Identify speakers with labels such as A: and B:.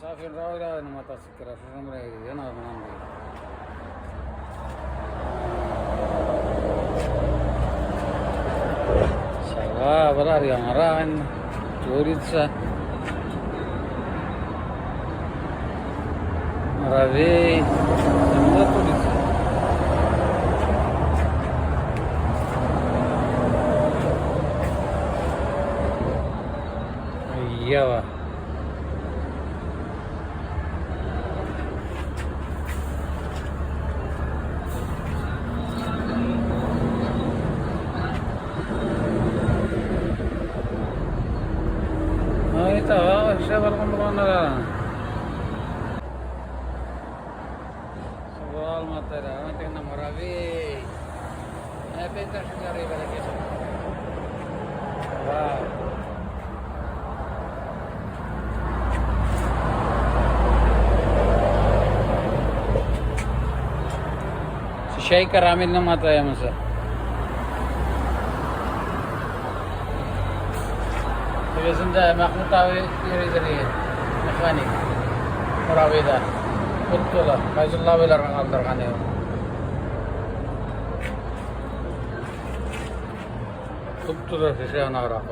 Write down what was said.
A: صافي نراوي لا أنا ما تذكر شو نمرة أنا من عندي شباب برار يا مران توريد سا مرابي سمدا توريد سا يوا itu siapa yang soal materi nanti nomor avi pintar sekali lagi wow si Sheikh Ramil na mata ya masa بسم الله محمود طاوي يريد ميكانيك مراويدا قلت له فايز الله ولا رقم درغاني قلت له في شيء انا راح